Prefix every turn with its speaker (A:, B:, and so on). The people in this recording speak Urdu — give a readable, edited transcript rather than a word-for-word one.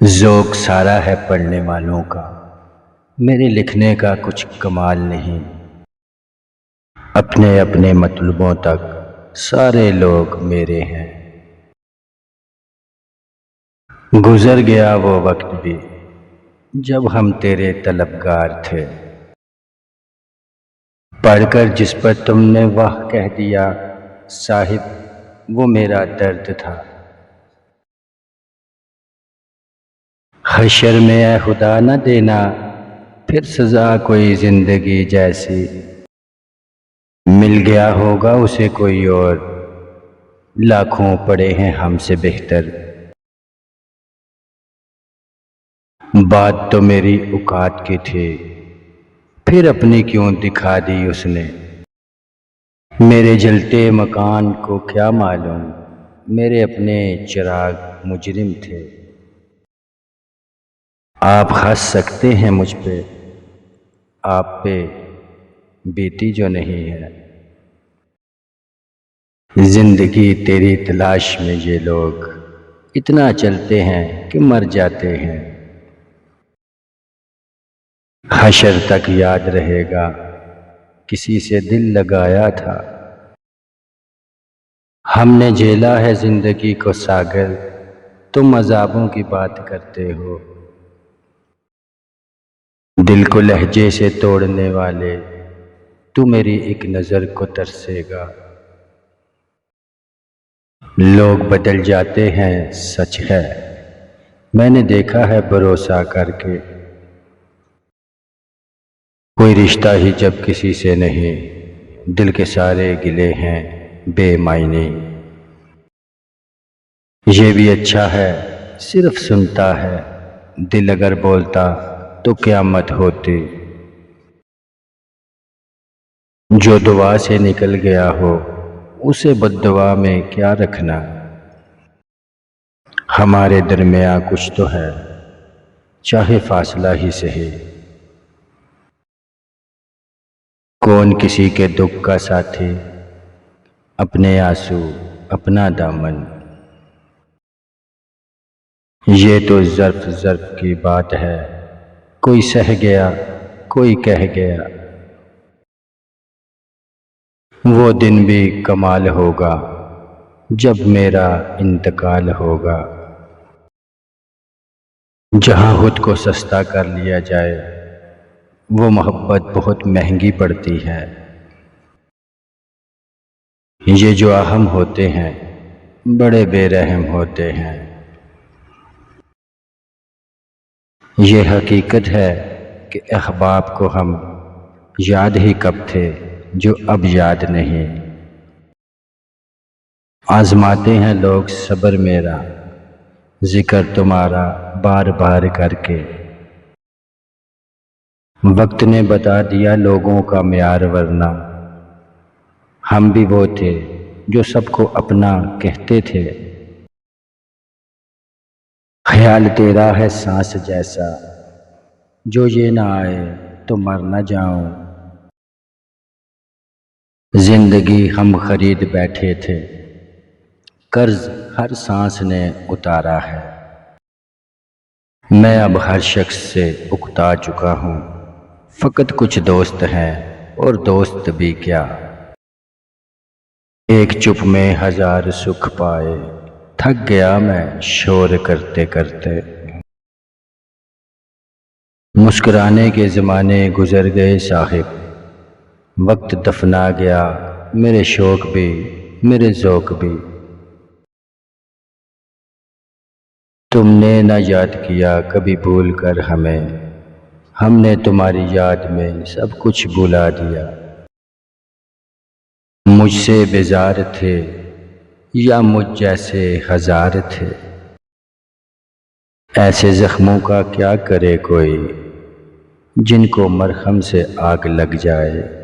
A: ذوق سارا ہے پڑھنے والوں کا، میرے لکھنے کا کچھ کمال نہیں۔ اپنے اپنے مطلبوں تک سارے لوگ میرے ہیں۔ گزر گیا وہ وقت بھی جب ہم تیرے طلبگار تھے، پڑھ کر جس پر تم نے واہ کہہ دیا صاحب وہ میرا درد تھا۔ حشر میں اے خدا نہ دینا پھر سزا کوئی زندگی جیسی، مل گیا ہوگا اسے کوئی اور، لاکھوں پڑے ہیں ہم سے بہتر۔ بات تو میری اوقات کی تھی پھر اپنی کیوں دکھا دی اس نے، میرے جلتے مکان کو کیا معلوم میرے اپنے چراغ مجرم تھے۔ آپ ہنس سکتے ہیں مجھ پہ، آپ پہ بیتی جو نہیں ہے۔ زندگی تیری تلاش میں یہ لوگ اتنا چلتے ہیں کہ مر جاتے ہیں۔ حشر تک یاد رہے گا کسی سے دل لگایا تھا، ہم نے جھیلا ہے زندگی کو ساگر، تم عذابوں کی بات کرتے ہو۔ دل کو لہجے سے توڑنے والے تو میری ایک نظر کو ترسے گا۔ لوگ بدل جاتے ہیں سچ ہے، میں نے دیکھا ہے بھروسہ کر کے، کوئی رشتہ ہی جب کسی سے نہیں، دل کے سارے گلے ہیں بے معنی۔ یہ بھی اچھا ہے صرف سنتا ہے، دل اگر بولتا تو قیامت ہوتی۔ جو دعا سے نکل گیا ہو اسے بد دعا میں کیا رکھنا، ہمارے درمیاں کچھ تو ہے چاہے فاصلہ ہی سہی۔ کون کسی کے دکھ کا ساتھی، اپنے آنسو اپنا دامن، یہ تو ظرف ظرف کی بات ہے، کوئی سہ گیا کوئی کہہ گیا۔ وہ دن بھی کمال ہوگا جب میرا انتقال ہوگا، جہاں خود کو سستا کر لیا جائے وہ محبت بہت مہنگی پڑتی ہے۔ یہ جو اہم ہوتے ہیں بڑے بے رحم ہوتے ہیں، یہ حقیقت ہے کہ احباب کو ہم یاد ہی کب تھے جو اب یاد نہیں۔ آزماتے ہیں لوگ صبر میرا، ذکر تمہارا بار بار کر کے، وقت نے بتا دیا لوگوں کا معیار، ورنہ ہم بھی وہ تھے جو سب کو اپنا کہتے تھے۔ خیال تیرا ہے سانس جیسا، جو یہ نہ آئے تو مر نہ جاؤں۔ زندگی ہم خرید بیٹھے تھے، قرض ہر سانس نے اتارا ہے، میں اب ہر شخص سے اکتا چکا ہوں، فقط کچھ دوست ہیں اور دوست بھی کیا، ایک چپ میں ہزار سکھ پائے، تھک گیا میں شور کرتے کرتے۔ مسکرانے کے زمانے گزر گئے صاحب، وقت دفنا گیا میرے شوق بھی میرے ذوق بھی۔ تم نے نہ یاد کیا کبھی بھول کر ہمیں، ہم نے تمہاری یاد میں سب کچھ بھلا دیا۔ مجھ سے بیزار تھے یا مجھ جیسے ہزار تھے، ایسے زخموں کا کیا کرے کوئی جن کو مرہم سے آگ لگ جائے۔